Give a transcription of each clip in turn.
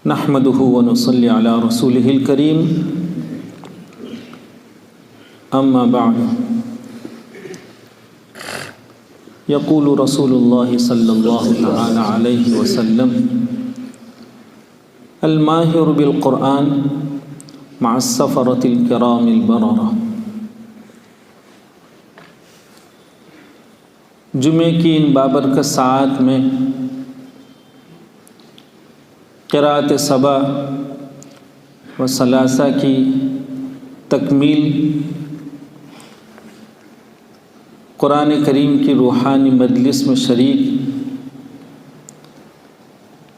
نحمده ونصلي على رسوله الكريم أما بعد يقول رسول الله صلى الله تعالى عليه وسلم الماهر بالقرآن مع السفرة الكرام البررة۔ جمعے کی ان بابرکت ساعات میں قرأت سبع و ثلاثہ کی تکمیل قرآن کریم کی روحانی مجلس میں شریک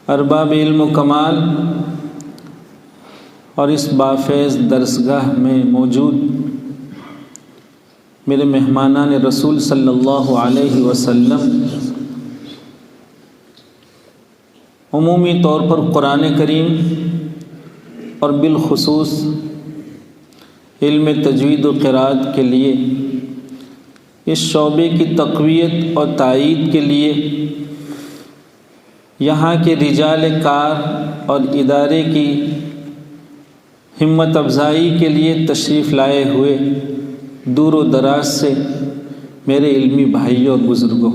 ارباب علم و کمال اور اس بافیض درسگاہ میں موجود میرے مہمانان رسول صلی اللہ علیہ وسلم، عمومی طور پر قرآن کریم اور بالخصوص علم تجوید و قراءت کے لیے اس شعبے کی تقویت اور تائید کے لیے یہاں کے رجال کار اور ادارے کی ہمت افزائی کے لیے تشریف لائے ہوئے دور و دراز سے میرے علمی بھائیوں اور بزرگوں،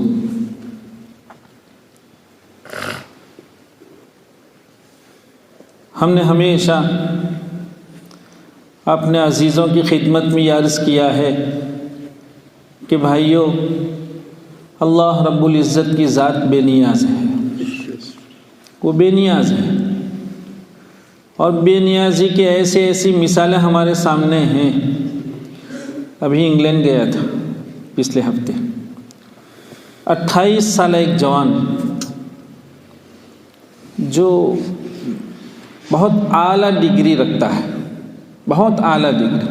ہم نے ہمیشہ اپنے عزیزوں کی خدمت میں یہ عرض کیا ہے کہ بھائیوں، اللہ رب العزت کی ذات بے نیاز ہے، وہ بے نیاز ہے، اور بے نیازی کے ایسی مثالیں ہمارے سامنے ہیں۔ ابھی انگلینڈ گیا تھا پچھلے ہفتے، 28 سالہ ایک جوان جو بہت اعلیٰ ڈگری رکھتا ہے، بہت اعلیٰ ڈگری،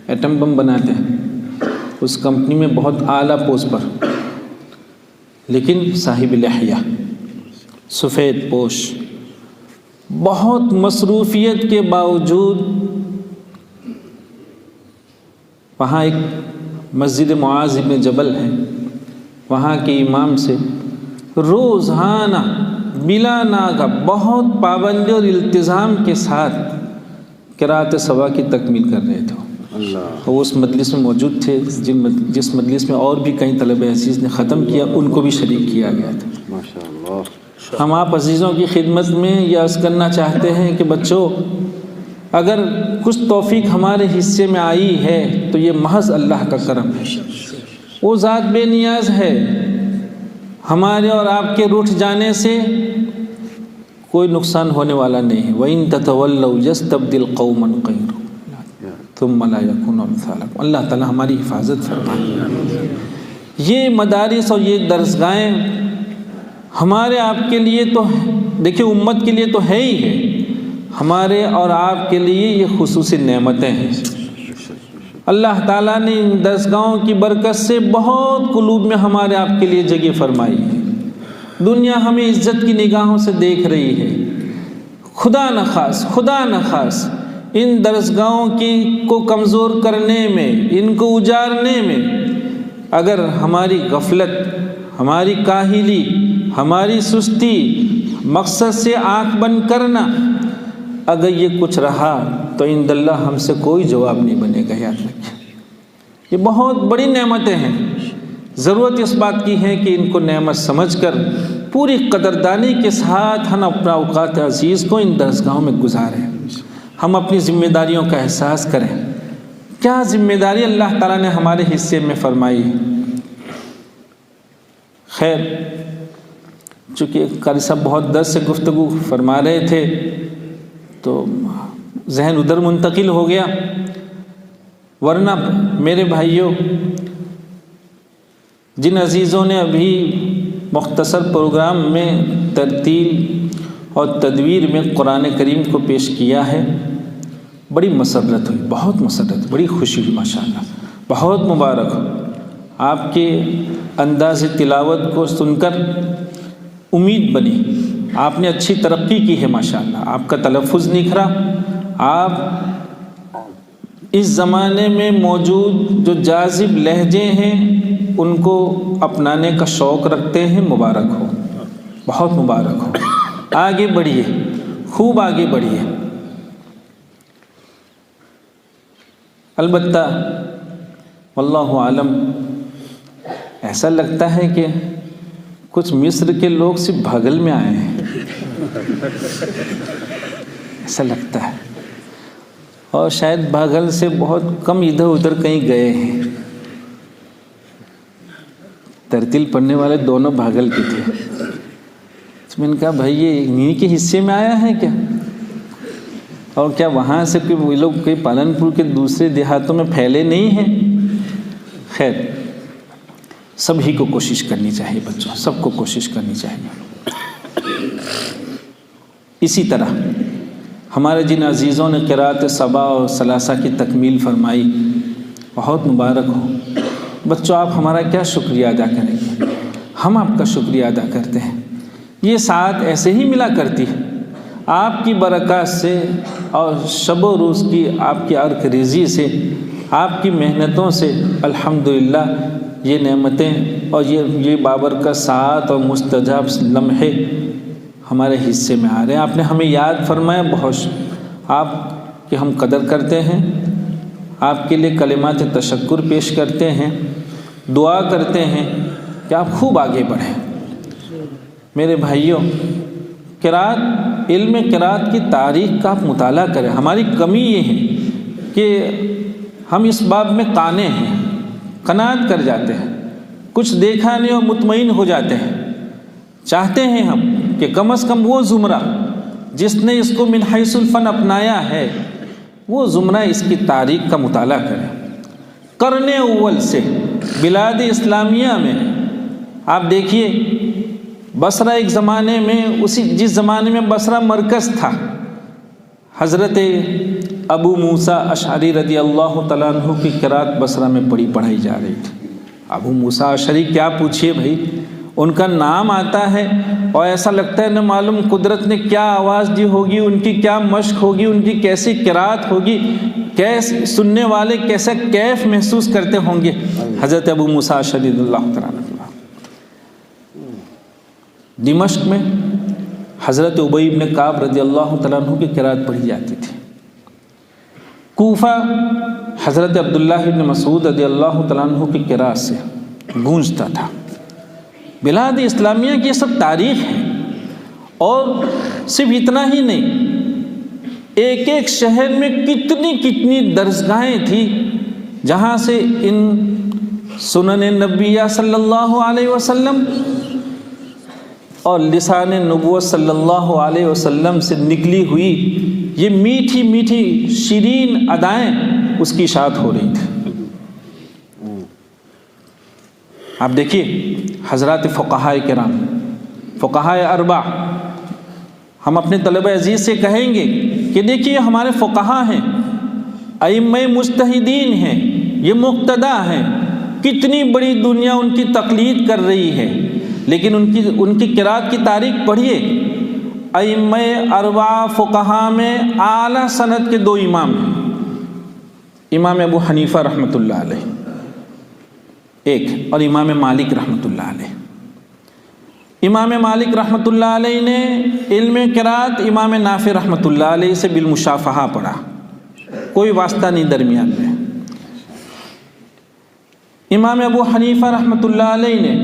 ایٹم بم بناتے ہیں اس کمپنی میں، بہت اعلیٰ پوسٹ پر، لیکن صاحب لحیہ، سفید پوش، بہت مصروفیت کے باوجود وہاں ایک مسجد معاذ بن جبل ہے، وہاں کے امام سے روزانہ بلا ناغہ بہت پابندی اور التزام کے ساتھ قرأت سبع کی تکمیل کر رہے تھے۔ وہ اس مجلس میں موجود تھے جس مجلس میں اور بھی کئی طلبہ عزیز نے ختم کیا، ان کو بھی شریک کیا گیا تھا۔ ہم آپ عزیزوں کی خدمت میں یہ عرض کرنا چاہتے ہیں کہ بچوں، اگر کچھ توفیق ہمارے حصے میں آئی ہے تو یہ محض اللہ کا کرم ہے، وہ ذات بے نیاز ہے، ہمارے اور آپ کے روٹھ جانے سے کوئی نقصان ہونے والا نہیں ہے۔ وَإِن تَتَوَلَّوْا يَسْتَبْدِلْ قَوْمًا غَيْرَكُمْ ثُمَّ لَا يَكُونُوا أَمْثَالَكُمْ۔ اللہ تعالیٰ ہماری حفاظت فرمائے۔ یہ مدارس اور یہ درسگاہیں ہمارے آپ کے لیے تو دیکھیں، امت کے لیے تو ہے ہی ہے، ہمارے اور آپ کے لیے یہ خصوصی نعمتیں ہیں۔ اللہ تعالیٰ نے ان درسگاہوں کی برکت سے بہت قلوب میں ہمارے آپ کے لیے جگہ فرمائی ہے، دنیا ہمیں عزت کی نگاہوں سے دیکھ رہی ہے۔ خدا نخواست ان درسگاہوں کو کمزور کرنے میں، ان کو اجارنے میں اگر ہماری غفلت، ہماری کاہلی، ہماری سستی، مقصد سے آنکھ بند کرنا، اگر یہ کچھ رہا تو عند اللہ ہم سے کوئی جواب نہیں بنے گا۔ یاد رکھیں، یہ بہت بڑی نعمتیں ہیں، ضرورت اس بات کی ہے کہ ان کو نعمت سمجھ کر پوری قدردانی کے ساتھ ہم اپنا اوقات عزیز کو ان درسگاہوں میں گزاریں، ہم اپنی ذمہ داریوں کا احساس کریں۔ کیا ذمہ داری اللہ تعالیٰ نے ہمارے حصے میں فرمائی ہے؟ خیر، چونکہ قاری صاحب بہت درس سے گفتگو فرما رہے تھے تو ذہن ادھر منتقل ہو گیا، ورنہ میرے بھائیوں، جن عزیزوں نے ابھی مختصر پروگرام میں ترتیل اور تدویر میں قرآن کریم کو پیش کیا ہے، بڑی مسرت ہوئی، بہت مسرت، بڑی خوشی ہوئی، ماشاءاللہ، بہت مبارک ہو۔ آپ کے انداز تلاوت کو سن کر امید بنی، آپ نے اچھی ترقی کی ہے، ماشاءاللہ، آپ کا تلفظ نکھرا، آپ اس زمانے میں موجود جو جاذب لہجے ہیں ان کو اپنانے کا شوق رکھتے ہیں۔ مبارک ہو، بہت مبارک ہو، آگے بڑھیے، خوب آگے بڑھیے۔ البتہ واللہ عالم ایسا لگتا ہے کہ کچھ مصر کے لوگ صرف بھاگل میں آئے ہیں، ایسا لگتا ہے، اور شاید بھاگل سے بہت کم ادھر ادھر کہیں گئے ہیں۔ ترتیل پڑھنے والے دونوں بھاگل کے تھے۔ میں نے کہا بھائی یہ انہی کے حصے میں آیا ہے کیا؟ اور کیا وہاں سے کوئی وہ لوگ کوئی پالن پور کے دوسرے دیہاتوں میں پھیلے نہیں ہیں؟ خیر، سبھی کو کوشش کرنی چاہیے بچوں، سب کو کوشش کرنی چاہیے۔ اسی طرح ہمارے جن عزیزوں نے قرأت سبا اور ثلاثہ کی تکمیل فرمائی، بہت مبارک ہو بچوں، آپ ہمارا کیا شکریہ ادا کریں گے؟ ہم آپ کا شکریہ ادا کرتے ہیں۔ یہ ساتھ ایسے ہی ملا کرتی ہے، آپ کی برکات سے اور شب و روز کی آپ کی عرق ریزی سے، آپ کی محنتوں سے الحمدللہ یہ نعمتیں اور یہ بابرکت ساعات اور مستجاب لمحے ہمارے حصے میں آ رہے ہیں۔ آپ نے ہمیں یاد فرمایا، بہت آپ کی ہم قدر کرتے ہیں، آپ کے لیے کلمات تشکر پیش کرتے ہیں، دعا کرتے ہیں کہ آپ خوب آگے بڑھیں۔ میرے بھائیوں، قرأت، علم قرأت کی تاریخ کا آپ مطالعہ کریں۔ ہماری کمی یہ ہے کہ ہم اس باب میں قانع ہیں، قناعت کر جاتے ہیں، کچھ دیکھا نہیں اور مطمئن ہو جاتے ہیں۔ چاہتے ہیں ہم کہ کم از کم وہ زمرہ جس نے اس کو من حیث الفن اپنایا ہے، وہ زمرہ اس کی تاریخ کا مطالعہ کرے۔ قرن اول سے بلاد اسلامیہ میں آپ دیکھیے، بصرہ ایک زمانے میں جس زمانے میں بصرہ مرکز تھا، حضرت ابو موسیٰ اشعری رضی اللہ تعالیٰ عنہ کی قرأت بصرہ میں پڑھائی جا رہی تھی۔ ابو موسیٰ اشعری کیا پوچھئے بھائی، ان کا نام آتا ہے اور ایسا لگتا ہے نہ معلوم قدرت نے کیا آواز دی ہوگی، ان کی کیا مشق ہوگی، ان کی کیسی قرأت ہوگی، کیسے سننے والے کیسا کیف محسوس کرتے ہوں گے۔ حضرت ابو موسیٰ اشعری رضی اللہ تعالیٰ عنہ دمشق میں حضرت ابی بن کعب رضی اللہ تعالیٰ عنہ کی قرأت پڑھی جاتی تھی۔ کوفہ حضرت عبداللہ بن مسعود رضی اللہ تعالیٰ عنہ کی قرأت سے گونجتا تھا۔ بلاد اسلامیہ کی سب تاریخ ہے، اور صرف اتنا ہی نہیں، ایک ایک شہر میں کتنی درسگاہیں تھیں جہاں سے ان سنن نبویہ صلی اللہ علیہ وسلم اور لسان نبوت صلی اللہ علیہ وسلم سے نکلی ہوئی یہ میٹھی میٹھی شیرین ادائیں اس کی اشاعت ہو رہی تھی۔ آپ دیکھیے حضرات فقہاء کرام، فقہاء اربع، ہم اپنے طلبہ عزیز سے کہیں گے کہ دیکھیے ہمارے فقہاء ہیں، ائمہ مجتہدین ہیں، یہ مقتدیٰ ہیں، کتنی بڑی دنیا ان کی تقلید کر رہی ہے، لیکن ان کی قرأت کی تاریخ پڑھیے۔ ائمہ اربع فقہاء میں اعلیٰ سند کے دو امام ہیں، امام ابو حنیفہ رحمۃ اللہ علیہ ایک، اور امام مالک رحمۃ اللہ علیہ۔ امام مالک رحمۃ اللہ علیہ نے علم قرأت امام نافع رحمۃ اللہ علیہ سے بالمشافہہ پڑھا، کوئی واسطہ نہیں درمیان میں۔ امام ابو حنیفہ رحمۃ اللہ علیہ نے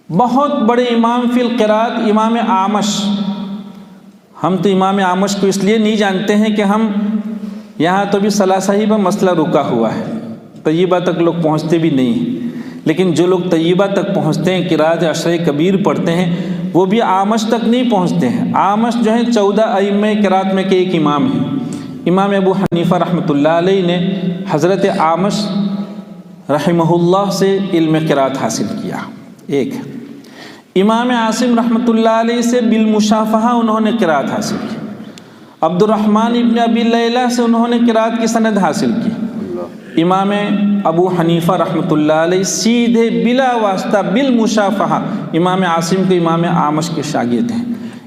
بہت بڑے امام فی القرأت امام اعمش، ہم تو امام اعمش کو اس لیے نہیں جانتے ہیں کہ ہم یہاں تو بھی ثلاثہ ہی پر مسئلہ رکا ہوا ہے، طیبہ تک لوگ پہنچتے بھی نہیں ہیں، لیکن جو لوگ طیبہ تک پہنچتے ہیں، قرأت عشرہ کبیر پڑھتے ہیں، وہ بھی اعمش تک نہیں پہنچتے ہیں۔ اعمش جو ہیں 14 ائمہ قرأت میں کے ایک امام ہیں۔ امام ابو حنیفہ رحمۃ اللہ علیہ نے حضرت اعمش رحمہ اللہ سے علم قرأت حاصل کیا، ایک۔ امام عاصم رحمۃ اللہ علیہ سے بالمشافہہ انہوں نے قرأت حاصل کی۔ عبد الرحمن ابن ابی لیلہ سے انہوں نے قرأت کی سند حاصل کی۔ امام ابو حنیفہ رحمۃ اللہ علیہ سیدھے بلا واسطہ بالمشافہہ امام عاصم کے امام اعمش کے شاگرد ہیں۔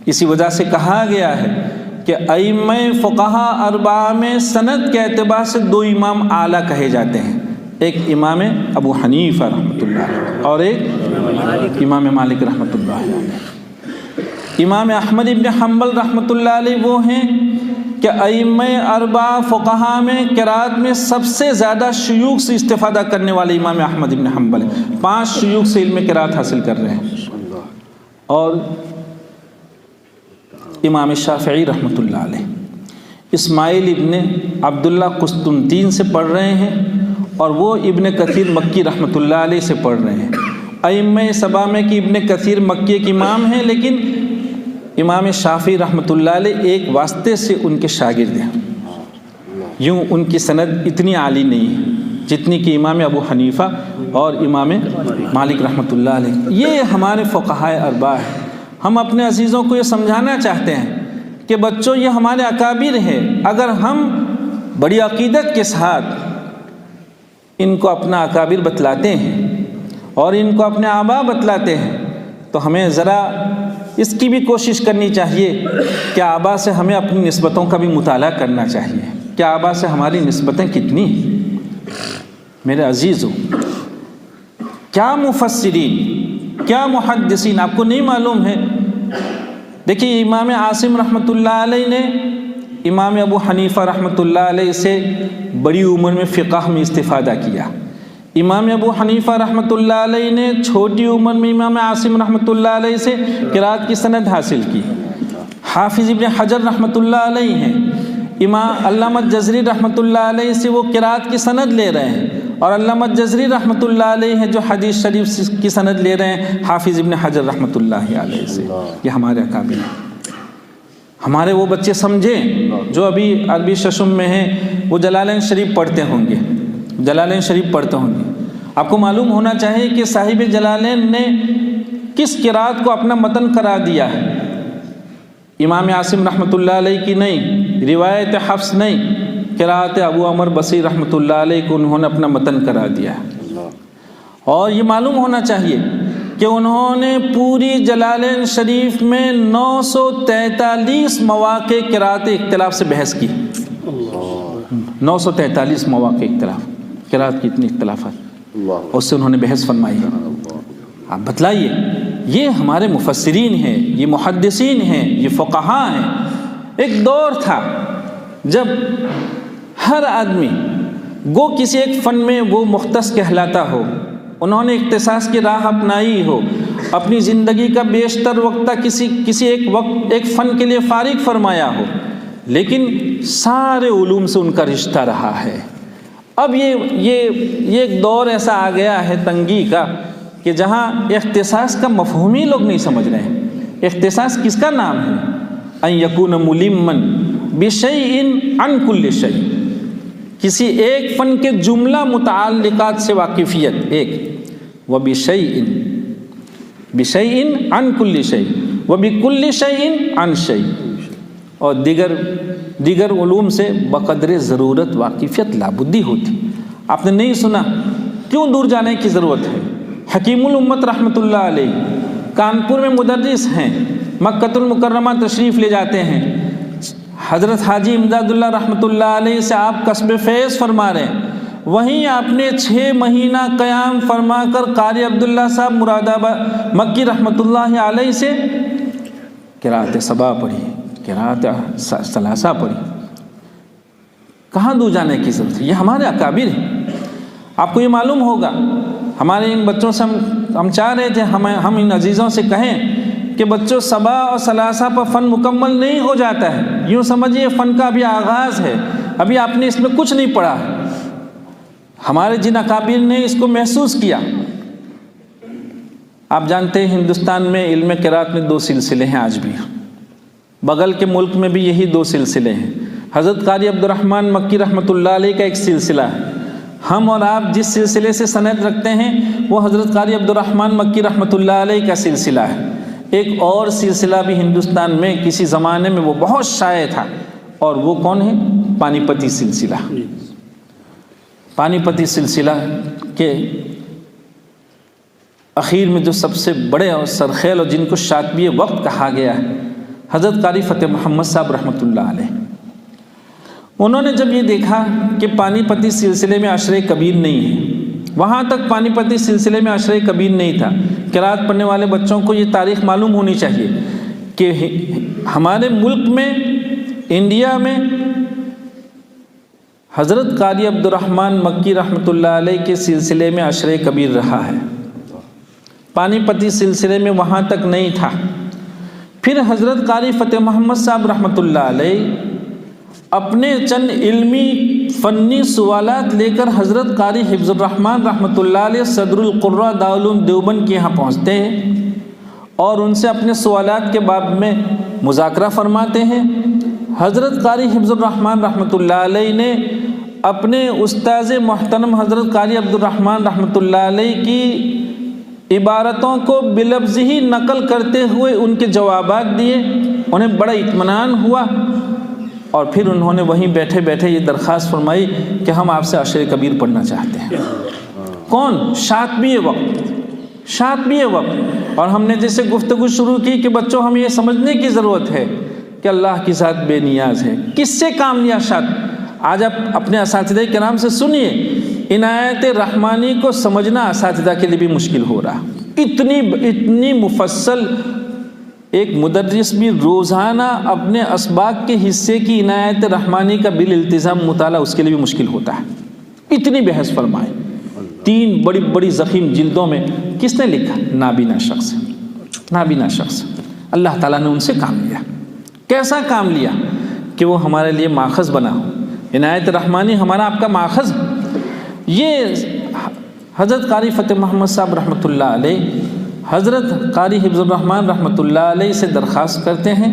اسی وجہ سے کہا گیا ہے کہ ائمہ فقہاء اربعہ میں سند کے اعتبار سے دو امام اعلیٰ کہے جاتے ہیں، ایک امام ابو حنیفہ رحمۃ اللہ علیہ اور ایک امام مالک رحمۃ اللہ علیہ۔ امام احمد ابن حنبل رحمۃ اللہ علیہ وہ ہیں کہ ائمہ اربعہ فقہا میں قرات میں سب سے زیادہ شیوخ سے استفادہ کرنے والے امام احمد ابن حنبل ہیں، 5 شیوخ سے علم قرات حاصل کر رہے ہیں۔ اور امام شافعی رحمۃ اللہ علیہ اسماعیل ابن عبداللہ قسطنطین سے پڑھ رہے ہیں، اور وہ ابن کثیر مکی رحمۃ اللہ علیہ سے پڑھ رہے ہیں۔ ائمہ 7 میں کہ ابن کثیر مکی ایک امام ہیں، لیکن امام شافعی رحمۃ اللہ علیہ ایک واسطے سے ان کے شاگرد ہیں، یوں ان کی سند اتنی عالی نہیں ہے جتنی کہ امام ابو حنیفہ اور امام مالک رحمۃ اللہ علیہ۔ یہ ہمارے فقہائے اربعہ ہیں۔ ہم اپنے عزیزوں کو یہ سمجھانا چاہتے ہیں کہ بچوں یہ ہمارے اکابر ہیں، اگر ہم بڑی عقیدت کے ساتھ ان کو اپنا اکابر بتلاتے ہیں اور ان کو اپنے آبا بتلاتے ہیں تو ہمیں ذرا اس کی بھی کوشش کرنی چاہیے کہ آبا سے ہمیں اپنی نسبتوں کا بھی مطالعہ کرنا چاہیے کہ آبا سے ہماری نسبتیں کتنی ہیں۔ میرے عزیزو، کیا مفسرین، کیا محدثین آپ کو نہیں معلوم ہے؟ دیکھیے امام عاصم رحمۃ اللہ علیہ نے امام ابو حنیفہ رحمۃ اللہ علیہ سے بڑی عمر میں فقہ میں استفادہ کیا۔ امام ابو حنیفہ رحمۃ اللہ علیہ نے چھوٹی عمر میں امام عاصم رحمۃ اللہ علیہ سے قرات کی سند حاصل کی۔ حافظ ابن حجر رحمۃ اللہ علیہ ہیں، امام علامہ جزری رحمۃ اللہ علیہ سے وہ قرات کی سند لے رہے ہیں، اور علامہ جزری رحمۃ اللہ علیہ ہیں جو حدیث شریف کی سند لے رہے ہیں حافظ ابن حجر رحمۃ اللہ علیہ سے۔ یہ ہمارے اکابر ہیں۔ ہمارے وہ بچے سمجھیں جو ابھی عربی ششم میں ہیں، وہ جلالین شریف پڑھتے ہوں گے، جلالین شریف پڑھتے ہوں گے۔ آپ کو معلوم ہونا چاہیے کہ صاحب جلالین نے کس قرات کو اپنا متن قرار دیا ہے۔ امام عاصم رحمۃ اللہ علیہ کی نہیں، روایت حفص نہیں، قرات ابو عمر بصری رحمۃ اللہ علیہ کو انہوں نے اپنا متن قرار دیا ہے۔ اور یہ معلوم ہونا چاہیے کہ انہوں نے پوری جلالین شریف میں 943 مواقع قرات اختلاف سے بحث کی۔ 943 مواقع اختلاف، قرات کی اتنی اختلافات، اس سے انہوں نے بحث فرمائی ہے۔ آپ بتلائیے، یہ ہمارے مفسرین ہیں، یہ محدثین ہیں، یہ فقہاء ہیں۔ ایک دور تھا جب ہر آدمی گو کسی ایک فن میں وہ مختص کہلاتا ہو، انہوں نے اختصاص کی راہ اپنائی ہو، اپنی زندگی کا بیشتر وقت کسی ایک فن کے لیے فارغ فرمایا ہو، لیکن سارے علوم سے ان کا رشتہ رہا ہے۔ اب یہ ایک دور ایسا آ گیا ہے تنگی کا کہ جہاں اختصاص کا مفہوم ہی لوگ نہیں سمجھ رہے ہیں۔ اختصاص کس کا نام ہے؟ ان یکون ملمن بشیء عن کل شیء، کسی ایک فن کے جملہ متعلقات سے واقفیت ایک، وبشیء عن کل شیء وبکل شیء عن شیء، اور دیگر علوم سے بقدر ضرورت واقفیت لابدی ہوتی۔ آپ نے نہیں سنا، کیوں دور جانے کی ضرورت ہے؟ حکیم الامت رحمۃ اللہ علیہ کانپور میں مدرس ہیں، مکۃ المکرمہ تشریف لے جاتے ہیں، حضرت حاجی امداد اللہ رحمۃ اللہ علیہ سے آپ کسب فیض فرما رہے ہیں، وہیں آپ نے 6 مہینہ قیام فرما کر قاری عبداللہ صاحب مراد آباد مکی رحمۃ اللہ علیہ سے قرات سبا پڑھی، قرات ثلاثہ پڑھی۔ کہاں دور جانے کی ضرورت ہے؟ یہ ہمارے اکابر ہیں۔ آپ کو یہ معلوم ہوگا، ہمارے ان بچوں سے ہم چاہ رہے تھے ہم ان عزیزوں سے کہیں کہ بچوں سبا اور ثلاثہ پر فن مکمل نہیں ہو جاتا ہے، یوں سمجھیے فن کا ابھی آغاز ہے، ابھی آپ نے اس میں کچھ نہیں پڑھا۔ ہمارے جن اکابر نے اس کو محسوس کیا۔ آپ جانتے ہیں ہندوستان میں علم قرات میں 2 سلسلے ہیں آج بھی، بغل کے ملک میں بھی یہی 2 سلسلے ہیں۔ حضرت قاری عبدالرحمن مکی رحمۃ اللہ علیہ کا ایک سلسلہ ہے، ہم اور آپ جس سلسلے سے سند رکھتے ہیں وہ حضرت قاری عبدالرحمن مکی رحمۃ اللہ علیہ کا سلسلہ ہے۔ ایک اور سلسلہ بھی ہندوستان میں کسی زمانے میں وہ بہت شائع تھا، اور وہ کون ہے؟ پانی پتی سلسلہ۔ پانی پتی سلسلہ کے اخیر میں جو سب سے بڑے اور سرخیل اور جن کو شاطبی وقت کہا گیا ہے، حضرت قاری فتح محمد صاحب رحمۃ اللہ علیہ، انہوں نے جب یہ دیکھا کہ پانی پتی سلسلے میں عشرہ کبیر نہیں ہے، وہاں تک پانی پتی سلسلے میں عشرہ کبیر نہیں تھا۔ قرات پڑھنے والے بچوں کو یہ تاریخ معلوم ہونی چاہیے کہ ہمارے ملک میں، انڈیا میں، حضرت قاری عبد الرحمن مکی رحمۃ اللہ علیہ کے سلسلے میں عشرِ کبیر رہا ہے، پانی پتی سلسلے میں وہاں تک نہیں تھا۔ پھر حضرت قاری فتح محمد صاحب رحمۃ اللہ علیہ اپنے چند علمی فنی سوالات لے کر حضرت قاری حفظ الرحمن رحمۃ اللہ علیہ صدر القراء دارالعلوم دیوبند کے یہاں پہنچتے ہیں اور ان سے اپنے سوالات کے باب میں مذاکرہ فرماتے ہیں۔ حضرت قاری حفظ الرحمن رحمۃ اللہ علیہ نے اپنے استاذ محترم حضرت قاری عبد الرحمن رحمۃ اللہ علیہ کی عبارتوں کو بلفظ ہی نقل کرتے ہوئے ان کے جوابات دیے، انہیں بڑا اطمینان ہوا، اور پھر انہوں نے وہیں بیٹھے بیٹھے یہ درخواست فرمائی کہ ہم آپ سے عشرِ کبیر پڑھنا چاہتے ہیں۔ کون؟ شاطبی وقت۔ اور ہم نے جیسے گفتگو شروع کی کہ بچوں ہمیں یہ سمجھنے کی ضرورت ہے کہ اللہ کی ذات بے نیاز ہے۔ کس سے کام لیا آج آپ اپنے اساتذہ کرام سے سنیے، عنایت رحمانی کو سمجھنا اساتذہ کے لیے بھی مشکل ہو رہا، اتنی مفصل۔ ایک مدرس بھی روزانہ اپنے اسباق کے حصے کی عنایت رحمانی کا بالالتزام مطالعہ اس کے لیے بھی مشکل ہوتا ہے۔ اتنی بحث فرمائے، 3 بڑی بڑی ضخیم جلدوں میں۔ کس نے لکھا؟ نابینا شخص۔ اللہ تعالیٰ نے ان سے کام لیا۔ کیسا کام لیا کہ وہ ہمارے لیے ماخذ بنا ہو۔ عنایت رحمانی ہمارا آپ کا ماخذ۔ یہ حضرت قاری فتح محمد صاحب رحمۃ اللہ علیہ حضرت قاری حفظ الرحمن رحمۃ اللہ علیہ سے درخواست کرتے ہیں،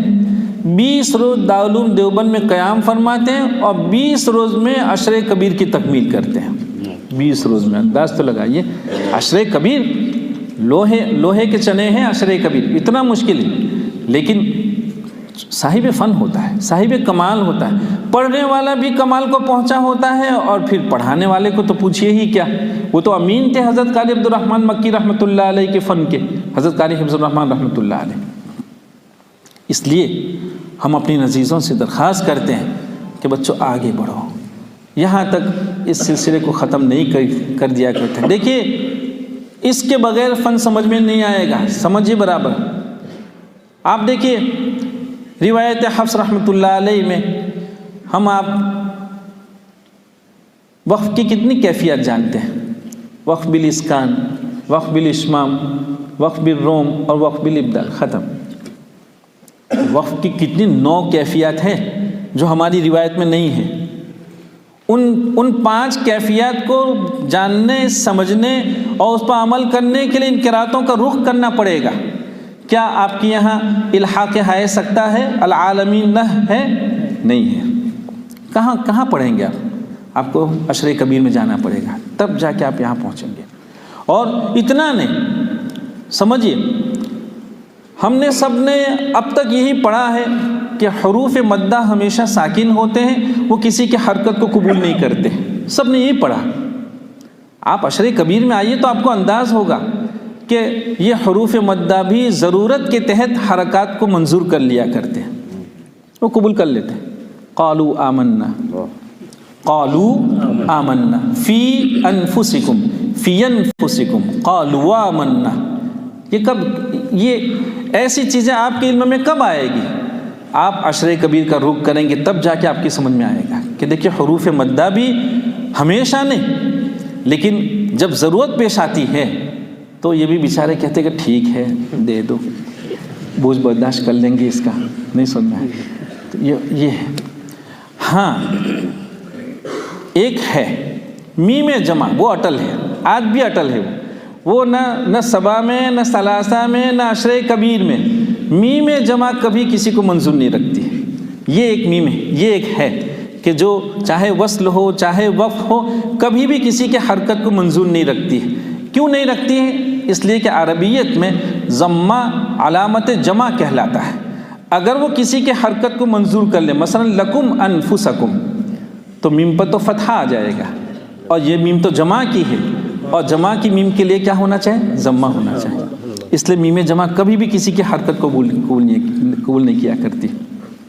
20 روز دارالعلوم دیوبند میں قیام فرماتے ہیں اور 20 روز میں عشرِ کبیر کی تکمیل کرتے ہیں۔ 20 روز میں، انداز تو لگائیے، عشرِ کبیر، لوہے کے چنے ہیں عشرِ کبیر، اتنا مشکل ہے، لیکن صاحب فن ہوتا ہے، صاحب کمال ہوتا ہے، پڑھنے والا بھی کمال کو پہنچا ہوتا ہے، اور پھر پڑھانے والے کو تو پوچھئے ہی کیا، وہ تو امین تھے حضرت قاری عبد الرحمن مکی رحمۃ اللہ علیہ کے فن کے، حضرت قاری حفظ الرحمن رحمۃ اللہ علیہ۔ اس لیے ہم اپنی عزیزوں سے درخواست کرتے ہیں کہ بچوں آگے بڑھو، یہاں تک اس سلسلے کو ختم نہیں کر دیا کرتے۔ دیکھیے، اس کے بغیر فن سمجھ میں نہیں آئے گا، سمجھیے برابر۔ آپ دیکھیے روایت حفص رحمۃ اللہ علیہ میں آپ وقف کی کتنی کیفیت جانتے ہیں؟ وقف بالاسکان، وقف بالاشمام، وقف بالروم اور وقف بالابدال، ختم۔ وقف کی کتنی 9 کیفیات ہیں جو ہماری روایت میں نہیں ہیں۔ ان 5 کیفیات کو جاننے، سمجھنے اور اس پر عمل کرنے کے لیے ان قراتوں کا رخ کرنا پڑے گا۔ کیا آپ کے یہاں الحاق ہائے سکتا ہے؟ العالمین ہے؟ نہیں ہے۔ کہاں پڑھیں گے آپ کو عشرِ کبیر میں جانا پڑے گا، تب جا کے آپ یہاں پہنچیں گے۔ اور اتنا نہیں، سمجھیے، ہم نے سب نے اب تک یہی پڑھا ہے کہ حروف مدہ ہمیشہ ساکن ہوتے ہیں، وہ کسی کی حرکت کو قبول نہیں کرتے، سب نے یہی پڑھا۔ آپ عشرِ کبیر میں آئیے تو آپ کو انداز ہوگا کہ یہ حروف مدہ بھی ضرورت کے تحت حرکات کو منظور کر لیا کرتے ہیں، وہ قبول کر لیتے ہیں۔ قالوا آمنا فی انفسکم قالوا آمنا۔ یہ ایسی چیزیں آپ کے علم میں کب آئے گی؟ آپ عشرِ کبیر کا رخ کریں گے، تب جا کے آپ کی سمجھ میں آئے گا کہ دیکھیے حروف مدہ بھی ہمیشہ نہیں، لیکن جب ضرورت پیش آتی ہے تو یہ بھی بیچارے کہتے کہ ٹھیک ہے دے دو، بوجھ برداشت کر لیں گے، اس کا نہیں سمجھ میں آئے تو یہ ہے۔ ہاں ایک ہے میم جمع، وہ اٹل ہے، آج بھی اٹل ہے، وہ نہ سبا میں، نہ ثلاثہ میں، نہ عشرِ کبیر میں میم جمع کبھی کسی کو منظور نہیں رکھتی۔ یہ ایک میم ہے، یہ ایک ہے کہ جو چاہے وصل ہو چاہے وقف ہو کبھی بھی کسی کے حرکت کو منظور نہیں رکھتی ہے۔ کیوں نہیں رکھتی ہے؟ اس لیے کہ عربیت میں ضمہ علامت جمع کہلاتا ہے۔ اگر وہ کسی کے حرکت کو منظور کر لے، مثلا لکم انفسکم، تو میم پر تو فتحہ آ جائے گا، اور یہ میم تو جمع کی ہے، اور جمع کی میم کے لیے کیا ہونا چاہیے؟ ضمہ ہونا چاہیے۔ اس لیے میم جمع کبھی بھی کسی کی حرکت کو قبول نہیں کیا کرتی۔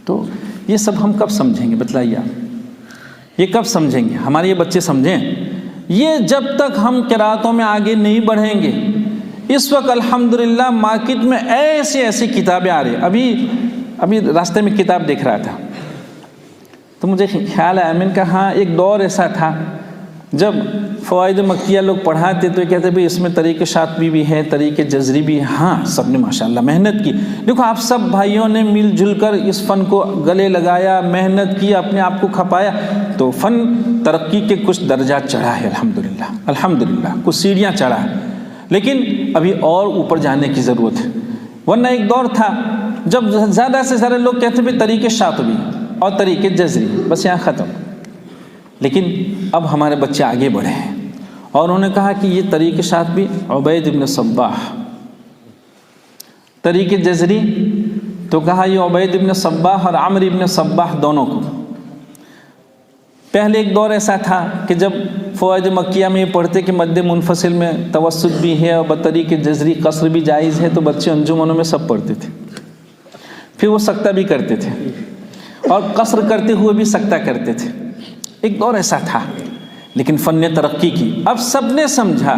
تو یہ سب ہم کب سمجھیں گے؟ بتلائیے آپ، یہ کب سمجھیں گے؟ ہمارے یہ بچے سمجھیں، یہ جب تک ہم قراتوں میں آگے نہیں بڑھیں گے، اس وقت الحمدللہ مارکیٹ میں ایسی کتابیں آ رہی ہیں. ابھی راستے میں کتاب دیکھ رہا تھا تو مجھے خیال ہے میں نے کہا ہاں ایک دور ایسا تھا جب فوائد مکیہ لوگ پڑھاتے تو یہ کہتے بھئی اس میں طریق شاطبی بھی ہے، طریق جزری بھی ہے. ہاں سب نے ماشاءاللہ محنت کی. دیکھو آپ سب بھائیوں نے مل جل کر اس فن کو گلے لگایا، محنت کی، اپنے آپ کو کھپایا تو فن ترقی کے کچھ درجات چڑھا ہے الحمدللہ کچھ سیڑھیاں چڑھا ہے. لیکن ابھی اور اوپر جانے کی ضرورت ہے. ورنہ ایک دور تھا جب زیادہ سے زیادہ لوگ کہتے بھئی طریق شاطبی اور طریق جزری، بس یہاں ختم. لیکن اب ہمارے بچے آگے بڑھے ہیں اور انہوں نے کہا کہ یہ طریق شاطبی عبید ابن صباح، طریق جزری تو کہا یہ عبید ابن صباح اور عمرو ابن صباح دونوں کو. پہلے ایک دور ایسا تھا کہ جب فوائد مکیہ میں یہ پڑھتے کہ مد منفصل میں توسط بھی ہے اور بطریق جزری قصر بھی جائز ہے تو بچے انجمنوں میں سب پڑھتے تھے. پھر وہ سکتہ بھی کرتے تھے اور قصر کرتے ہوئے بھی سکتہ کرتے تھے. ایک دور ایسا تھا. لیکن فن نے ترقی کی. اب سب نے سمجھا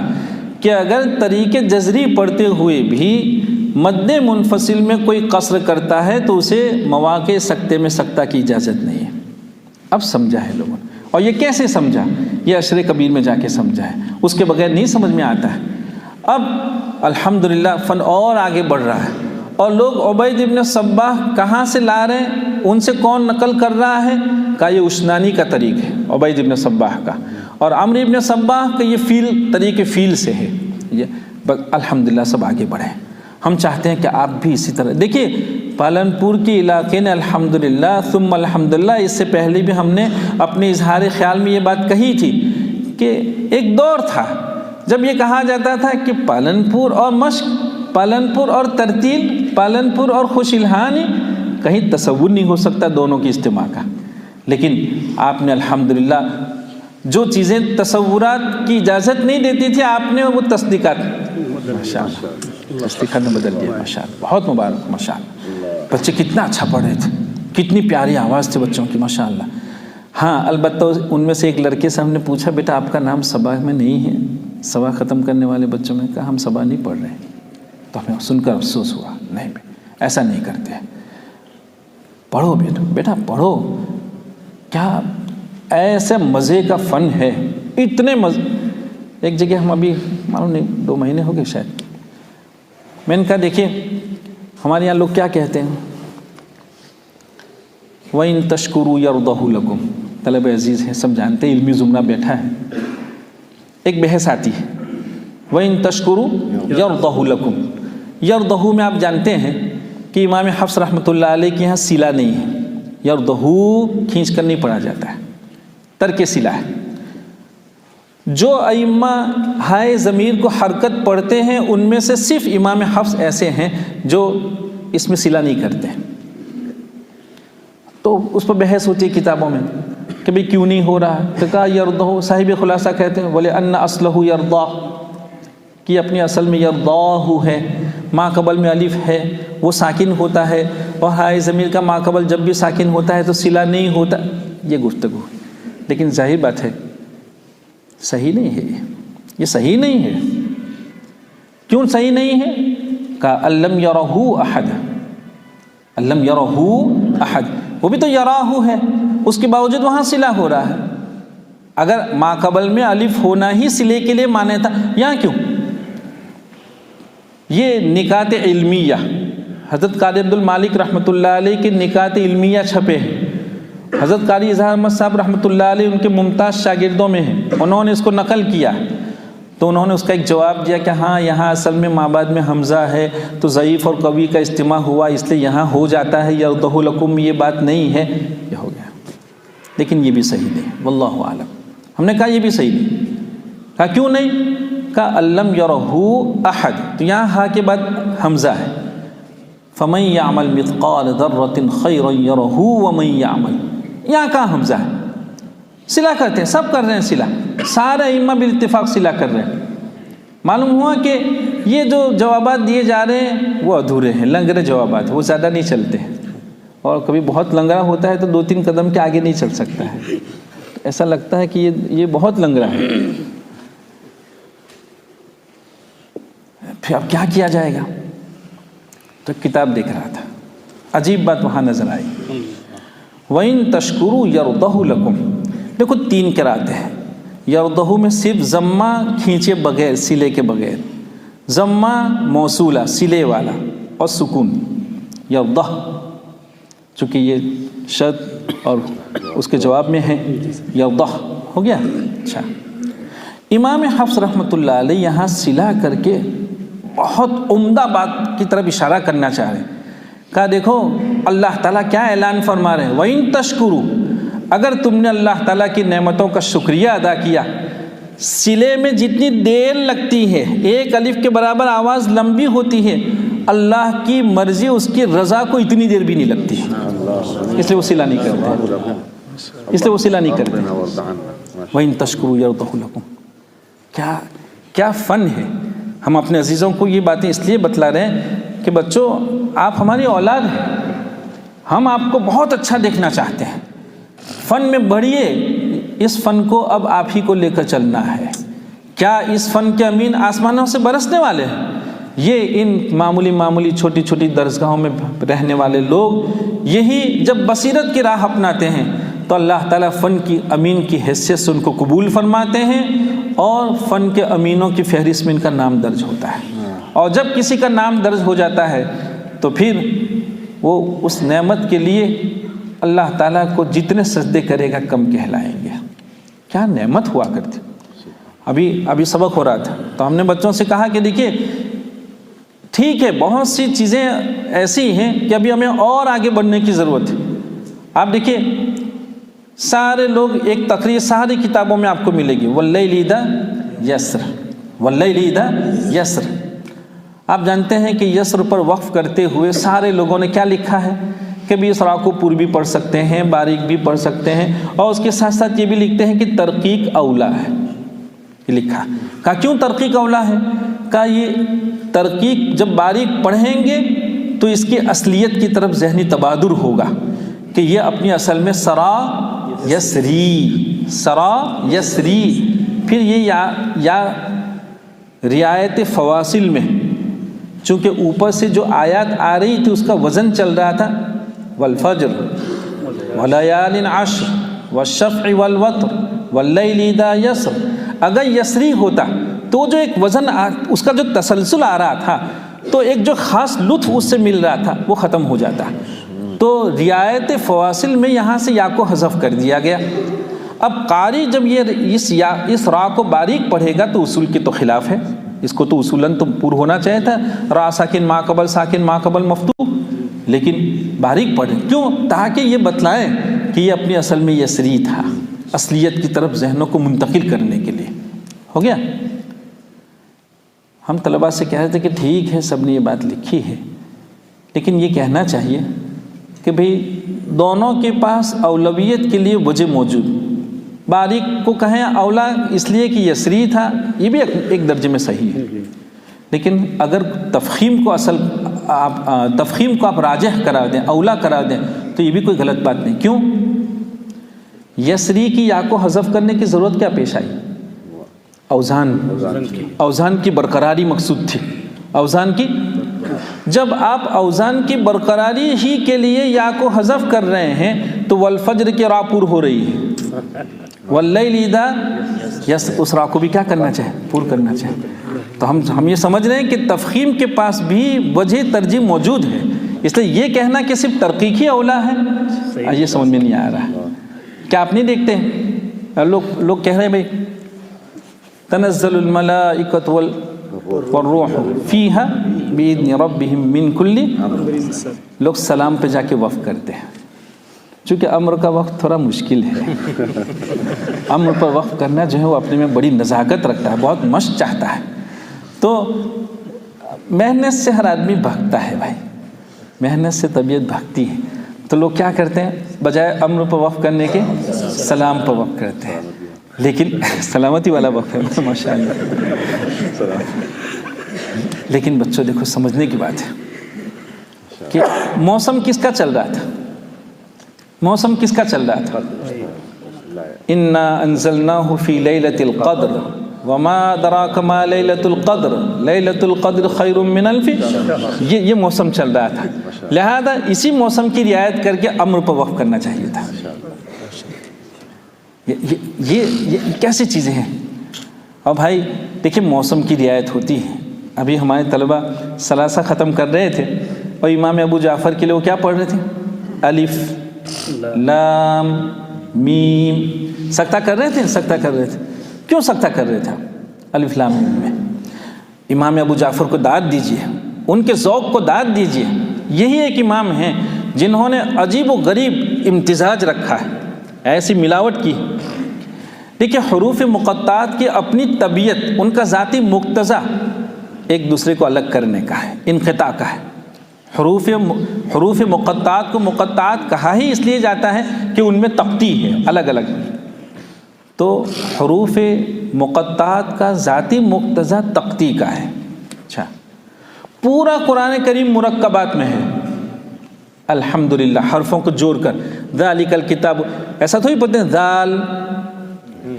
کہ اگر طریق جزری پڑھتے ہوئے بھی مد منفصل میں کوئی قصر کرتا ہے تو اسے مواقع سکتے میں سکتہ کی اجازت نہیں ہے. اب سمجھا ہے لوگوں نے. اور یہ کیسے سمجھا؟ یہ عشر کبیر میں جا کے سمجھا ہے. اس کے بغیر نہیں سمجھ میں آتا ہے. اب الحمدللہ فن اور آگے بڑھ رہا ہے اور لوگ عبید ابن صباح کہاں سے لا رہے ہیں، ان سے کون نقل کر رہا ہے؟ کہ یہ اشنانی کا طریق ہے عبید ابن صباح کا، اور عمرو ابن صباح کا یہ طریق فیل سے ہے. الحمدللہ سب آگے بڑھے. ہم چاہتے ہیں کہ آپ بھی اسی طرح دیکھیے. پالنپور کے علاقے نے الحمدللہ ثم الحمدللہ، اس سے پہلے بھی ہم نے اپنے اظہار خیال میں یہ بات کہی تھی کہ ایک دور تھا جب یہ کہا جاتا تھا کہ پالنپور اور مشق، پالنپور اور ترتیل، پالنپور اور خوش الہانی، کہیں تصور نہیں ہو سکتا دونوں کی اجتماع کا. لیکن آپ نے الحمدللہ جو چیزیں تصورات کی اجازت نہیں دیتی تھی آپ نے وہ تصدیقات ماشاءاللہ تصدیقات میں بدل دیا. ماشاءاللہ بہت مبارک. ماشاءاللہ بچے کتنا اچھا پڑھ رہے تھے، کتنی پیاری آواز تھے بچوں کی ماشاءاللہ. ہاں البتہ ان میں سے ایک لڑکے سے ہم نے پوچھا بیٹا آپ کا نام صبا میں نہیں ہے؟ صبا ختم کرنے والے بچوں میں کہا ہم صبا نہیں پڑھ رہے. تو ہمیں سن کر افسوس ہوا. نہیں ایسا نہیں کرتے. پڑھو بیٹا پڑھو. کیا ایسے مزے کا فن ہے، اتنے مزے. ایک جگہ ہم ابھی معلوم نہیں 2 مہینے ہو گئے شاید، میں نے کہا دیکھیے ہمارے یہاں لوگ کیا کہتے ہیں، وَإِن تَشْكُرُوا يَرْضَهُ لَكُمْ. طلب عزیز ہیں سب جانتے ہیں، علمی زمرہ بیٹھا ہے. ایک بحث آتی ہے وَإِن تَشْكُرُوا يَرْضَهُ لَكُمْ. یرضہ میں آپ جانتے ہیں کہ امام حفص رحمۃ اللہ علیہ کے یہاں سلا نہیں ہے. یرضہ کھینچ کر نہیں پڑھا جاتا ہے، ترک سلا ہے. جو ائمہ ہائے ضمیر کو حرکت پڑھتے ہیں ان میں سے صرف امام حفص ایسے ہیں جو اس میں سلا نہیں کرتے ہیں. تو اس پر بحث ہوتی ہے کتابوں میں کہ بھئی کیوں نہیں ہو رہا ہے. تو کہا یرضہ، صاحب خلاصہ کہتے ہیں وَلِأَنَّ أَصْلَهُ يَرْضَى، کہ اپنی اصل میں یرضاہ ہے، ما قبل میں الف ہے وہ ساکن ہوتا ہے، اور ہائے ضمیر کا ما قبل جب بھی ساکن ہوتا ہے تو صلہ نہیں ہوتا. یہ گفتگو ہے. لیکن ظاہر بات ہے صحیح نہیں ہے، یہ صحیح نہیں ہے. کیوں صحیح نہیں ہے؟ کہ الم یرہ احد، الم یرہ احد، وہ بھی تو یراہ ہے، اس کے باوجود وہاں صلہ ہو رہا ہے. اگر ما قبل میں الف ہونا ہی صلے کے لیے مانے تھا، یہاں کیوں؟ یہ نکات علمیہ، حضرت قاری عبد المالک رحمۃ اللہ علیہ کے نکات علمیہ چھپے ہیں. حضرت قاری اظہار احمد صاحب رحمۃ اللہ علیہ ان کے ممتاز شاگردوں میں ہیں، انہوں نے اس کو نقل کیا. تو انہوں نے اس کا ایک جواب دیا کہ ہاں یہاں اصل میں مابعد میں حمزہ ہے تو ضعیف اور قوی کا اجتماع ہوا اس لیے یہاں ہو جاتا ہے، یرضہ لکم یہ بات نہیں ہے، یہ ہو گیا. لیکن یہ بھی صحیح نہیں، واللہ اعلم. ہم نے کہا یہ بھی صحیح نہیں. کہا کیوں نہیں؟ کہا الم یرہ احد، تو یہاں ہا کے بعد حمزہ ہے. فمن یعمل مثقال ذرۃ خیرا یرہ ومن یعمل، یہاں کہاں حمزہ ہے؟ صلہ کرتے ہیں، سب کر رہے ہیں صلہ، سارے ائمہ بالاتفاق صلہ کر رہے ہیں. معلوم ہوا کہ یہ جو جوابات دیے جا رہے ہیں وہ ادھورے ہیں، لنگرے جوابات، وہ زیادہ نہیں چلتے ہیں. اور کبھی بہت لنگرا ہوتا ہے تو 2-3 قدم کے آگے نہیں چل سکتا ہے. ایسا لگتا ہے کہ یہ بہت لنگرا ہے. پھر اب کیا کیا جائے گا؟ تو کتاب دیکھ رہا تھا، عجیب بات وہاں نظر آئی، وَإِن تَشْكُرُوا يَرْضَهُ لَكُمْ۔ دیکھو 3 قرأت ہیں، یرضہ میں صرف ضمہ کھینچے بغیر، سلے کے بغیر، ضمہ موصولہ سلے والا، اور سکون یرضہ، چونکہ یہ شد اور اس کے جواب میں ہے یرضہ، ہو گیا۔ اچھا، امام حفص رحمۃ اللہ علیہ یہاں سلا کر کے بہت عمدہ بات کی طرف اشارہ کرنا چاہ رہے ہیں، کہا دیکھو اللہ تعالیٰ کیا اعلان فرما رہے ہیں، وَإِن تَشْكُرُوا، اگر تم نے اللہ تعالیٰ کی نعمتوں کا شکریہ ادا کیا، سلے میں جتنی دیر لگتی ہے، ایک الف کے برابر آواز لمبی ہوتی ہے، اللہ کی مرضی اس کی رضا کو اتنی دیر بھی نہیں لگتی، اس لیے وہ سلا نہیں کرتے، اس لیے وہ سلا نہیں کرتے۔ وَإِن تَشْكُرُوا يَرْضَهُ لَكُمْ، کیا فن ہے۔ ہم اپنے عزیزوں کو یہ باتیں اس لیے بتلا رہے ہیں کہ بچوں آپ ہماری اولاد ہیں، ہم آپ کو بہت اچھا دیکھنا چاہتے ہیں، فن میں بڑھیے، اس فن کو اب آپ ہی کو لے کر چلنا ہے۔ کیا اس فن کے امین آسمانوں سے برسنے والے ہیں؟ یہ ان معمولی چھوٹی چھوٹی درسگاہوں میں رہنے والے لوگ یہی جب بصیرت کی راہ اپناتے ہیں تو اللہ تعالیٰ فن کی امین کی حیثیت سے ان کو قبول فرماتے ہیں، اور فن کے امینوں کی فہرست میں ان کا نام درج ہوتا ہے، اور جب کسی کا نام درج ہو جاتا ہے تو پھر وہ اس نعمت کے لیے اللہ تعالیٰ کو جتنے سجدے کرے گا کم کہلائیں گے۔ کیا نعمت ہوا کرتی۔ ابھی سبق ہو رہا تھا تو ہم نے بچوں سے کہا کہ دیکھیے ٹھیک ہے بہت سی چیزیں ایسی ہیں کہ ابھی ہمیں اور آگے بڑھنے کی ضرورت ہے۔ آپ دیکھیے سارے لوگ ایک تقریر ساری کتابوں میں آپ کو ملے گی، واللیل اذا یسر، واللیل اذا یسر۔ آپ جانتے ہیں کہ یسر پر وقف کرتے ہوئے سارے لوگوں نے کیا لکھا ہے کہ بھی اس را کو پور بھی پڑھ سکتے ہیں، باریک بھی پڑھ سکتے ہیں، اور اس کے ساتھ ساتھ یہ بھی لکھتے ہیں کہ ترقیق اولا ہے، یہ لکھا۔ کہا کیوں ترقیق اولا ہے؟ کہا یہ ترقیق جب باریک پڑھیں گے تو اس کی اصلیت کی طرف ذہنی تبادر ہوگا کہ یہ اپنی اصل میں سرا یسری، پھر یہ یا رعایت فواصل میں چونکہ اوپر سے جو آیات آ رہی تھی اس کا وزن چل رہا تھا، والفجر ولیال عشر والشفع والوتر واللیل اذا یسر، اگر یسری ہوتا تو جو ایک وزن اس کا جو تسلسل آ رہا تھا تو ایک جو خاص لطف اس سے مل رہا تھا وہ ختم ہو جاتا۔ تو رعایت فواصل میں یہاں سے یا کو حذف کر دیا گیا۔ اب قاری جب اس را کو باریک پڑھے گا تو اصول کے تو خلاف ہے، اس کو تو اصولاً تو پور ہونا چاہیے تھا، را ساکن ما قبل ساکن ما قبل مفتوح، لیکن باریک پڑھیں کیوں؟ تاکہ یہ بتلائیں کہ یہ اپنی اصل میں یسری تھا، اصلیت کی طرف ذہنوں کو منتقل کرنے کے لیے۔ ہو گیا؟ ہم طلباء سے کہہ رہے تھے کہ ٹھیک ہے سب نے یہ بات لکھی ہے، لیکن یہ کہنا چاہیے کہ بھئی دونوں کے پاس اولویت کے لیے وجہ موجود، باریک کو کہیں اولا اس لیے کہ یسری تھا، یہ بھی ایک درجے میں صحیح ہے، لیکن اگر تفخیم کو آپ راجح کرا دیں، اولا کرا دیں تو یہ بھی کوئی غلط بات نہیں۔ کیوں؟ یسری کی یا کو حذف کرنے کی ضرورت کیا پیش آئی؟ اوزان کی برقراری مقصود تھی، اوزان کی، جب آپ اوزان کی برقراری ہی کے لیے یا کو حذف کر رہے ہیں تو والفجر کی را پور ہو رہی ہے، واللیل اذا یسر اس را کو بھی کیا کرنا چاہے؟ پور کرنا چاہے۔ تو ہم یہ سمجھ رہے ہیں کہ تفخیم کے پاس بھی وجہ ترجیح موجود ہے، اس لیے یہ کہنا کہ صرف ترقیقی اولا ہے یہ سمجھ میں نہیں آ رہا ہے۔ کیا آپ نہیں دیکھتے ہیں لوگ کہہ رہے ہیں بھائی تنزل الملائکۃ والروح فیہا بإذن ربہم من کل، لوگ سلام پہ جا کے وقف کرتے ہیں، چونکہ امر کا وقت تھوڑا مشکل ہے، امر پر وقف کرنا جو ہے وہ اپنے میں بڑی نزاکت رکھتا ہے، بہت مشق چاہتا ہے، تو محنت سے ہر آدمی بھاگتا ہے بھائی، محنت سے طبیعت بھاگتی ہے، تو لوگ کیا کرتے ہیں بجائے امر پر وقف کرنے کے سلام پر وقف کرتے ہیں، لیکن سلامتی والا وقف ہے ماشاء اللہ۔ لیکن بچوں دیکھو سمجھنے کی بات ہے کہ موسم کس کا چل رہا تھا؟ موسم کس کا چل رہا تھا؟ انا انزلناہ فی لیلۃ القدر وما ادراک ما لیلۃ القدر لیلۃ القدر خیر من الف، یہ موسم چل رہا تھا، لہذا اسی موسم کی رعایت کر کے امر پر وقف کرنا چاہیے تھا۔ یہ کیسی چیزیں ہیں؟ اور بھائی دیکھیں موسم کی رعایت ہوتی ہے۔ ابھی ہمارے طلبہ ثلاثہ ختم کر رہے تھے اور امام ابو جعفر کے لیے وہ کیا پڑھ رہے تھے؟ الف لام میم، سکتہ کر رہے تھے، سکتہ کر رہے تھے۔ کیوں سکتہ کر رہے تھے الف لام میم میں؟ امام ابو جعفر کو داد دیجیے، ان کے ذوق کو داد دیجیے۔ یہی ایک امام ہیں جنہوں نے عجیب و غریب امتزاج رکھا ہے، ایسی ملاوٹ کی۔ دیکھیے حروف مقطعات کی اپنی طبیعت، ان کا ذاتی مقتضا ایک دوسرے کو الگ کرنے کا ہے، انقطاع کا ہے۔ حروف مقطعات کو مقطعات کہا ہی اس لیے جاتا ہے کہ ان میں تقطیع ہے، الگ الگ۔ تو حروف مقطعات کا ذاتی مقتضا تقطیع کا ہے۔ اچھا، پورا قرآن کریم مرکبات میں ہے، الحمدللہ، حرفوں کو جوڑ کر، ذالک الکتاب، ایسا تھوڑی پڑھتے ہیں ذال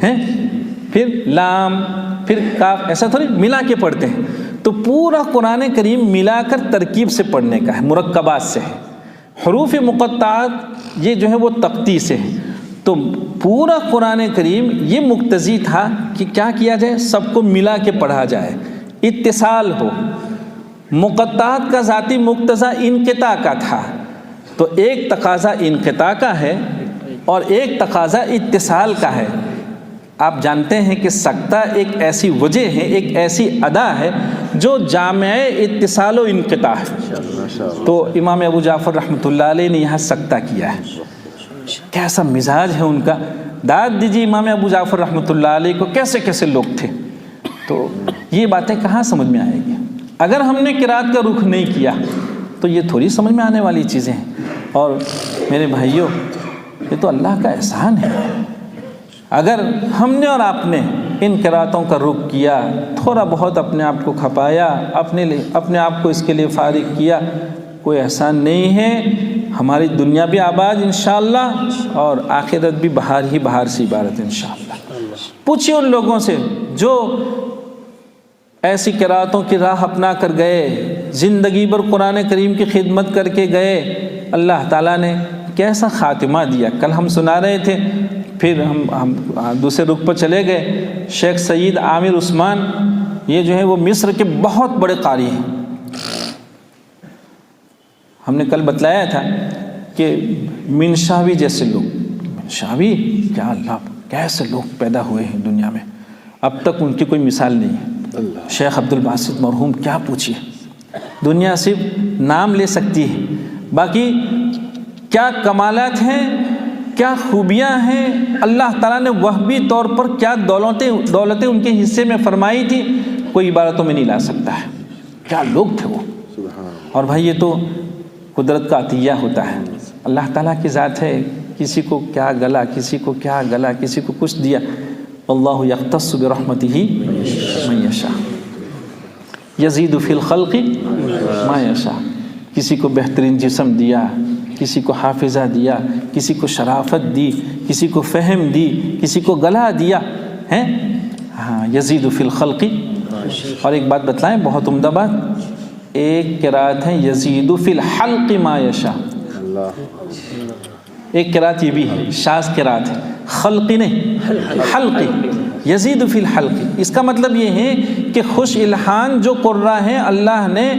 ہیں پھر لام پھر کاف، ایسا تھوڑی ملا کے پڑھتے ہیں۔ تو پورا قرآن کریم ملا کر ترکیب سے پڑھنے کا ہے، مرکبات سے ہے۔ حروف مقطعات یہ جو ہے وہ تقطیع سے ہے۔ تو پورا قرآن کریم یہ مقتضی تھا کہ کیا کیا جائے، سب کو ملا کے پڑھا جائے، اتصال ہو۔ مقطعات کا ذاتی مقتضا انقطاع کا تھا، تو ایک تقاضا انقطاع کا ہے اور ایک تقاضا اتصال کا ہے۔ آپ جانتے ہیں کہ سکتہ ایک ایسی وجہ ہے، ایک ایسی ادا ہے جو جامع اتصال و انقطاع ہے۔ تو امام ابو جعفر رحمۃ اللہ علیہ نے یہاں سکتہ کیا ہے۔ کیسا مزاج ہے ان کا، داد دیجیے امام ابو جعفر رحمۃ اللہ علیہ کو، کیسے کیسے لوگ تھے۔ تو یہ باتیں کہاں سمجھ میں آئے گی؟ اگر ہم نے قرات کا رخ نہیں کیا تو یہ تھوڑی سمجھ میں آنے والی چیزیں ہیں۔ اور میرے بھائیوں، یہ تو اللہ کا احسان ہے۔ اگر ہم نے اور آپ نے ان قراتوں کا رخ کیا، تھوڑا بہت اپنے آپ کو کھپایا، اپنے آپ کو اس کے لیے فارغ کیا، کوئی احسان نہیں ہے۔ ہماری دنیا بھی آباد انشاءاللہ اور آخرت بھی بہار ہی بہار سے عبارت انشاءاللہ۔ پوچھیے ان لوگوں سے جو ایسی قراتوں کی راہ اپنا کر گئے، زندگی بھر قرآن کریم کی خدمت کر کے گئے، اللہ تعالیٰ نے کیسا خاتمہ دیا۔ کل ہم سنا رہے تھے، پھر ہم دوسرے رخ پر چلے گئے۔ شیخ سید عامر عثمان، یہ جو ہے وہ مصر کے بہت بڑے قاری ہیں۔ ہم نے کل بتلایا تھا کہ منشاوی جیسے لوگ، منشاوی کیا اللہ، کیسے لوگ پیدا ہوئے ہیں دنیا میں، اب تک ان کی کوئی مثال نہیں ہے۔ شیخ عبد الباسط مرحوم، کیا پوچھیے، دنیا صرف نام لے سکتی ہے، باقی کیا کمالات ہیں، کیا خوبیاں ہیں، اللہ تعالیٰ نے وہبی طور پر کیا دولتیں ان کے حصے میں فرمائی تھی، کوئی عبارتوں میں نہیں لا سکتا ہے۔ کیا لوگ تھے وہ۔ اور بھائی یہ تو قدرت کا عطیہ ہوتا ہے، اللہ تعالیٰ کی ذات ہے، کسی کو کیا گلا، کسی کو کیا گلا، کسی کو کچھ دیا۔ اللہ یختص برحمتہ من یشاء یزید فی الخلق ما یشاء۔ کسی کو بہترین جسم دیا، کسی کو حافظہ دیا، کسی کو شرافت دی، کسی کو فہم دی، کسی کو گلا دیا ہے۔ ہاں، یزید فی الخلق۔ اور ایک بات بتلائیں، بہت عمدہ بات، ایک قرات ہے یزید فی الحلق ما یشاء، ایک قرات یہ بھی ہے، شاذ قرات ہے، خلقی نہیں حلقی، یزید فی الحلق۔ اس کا مطلب یہ ہے کہ خوش الحان جو قرہ ہیں، اللہ نے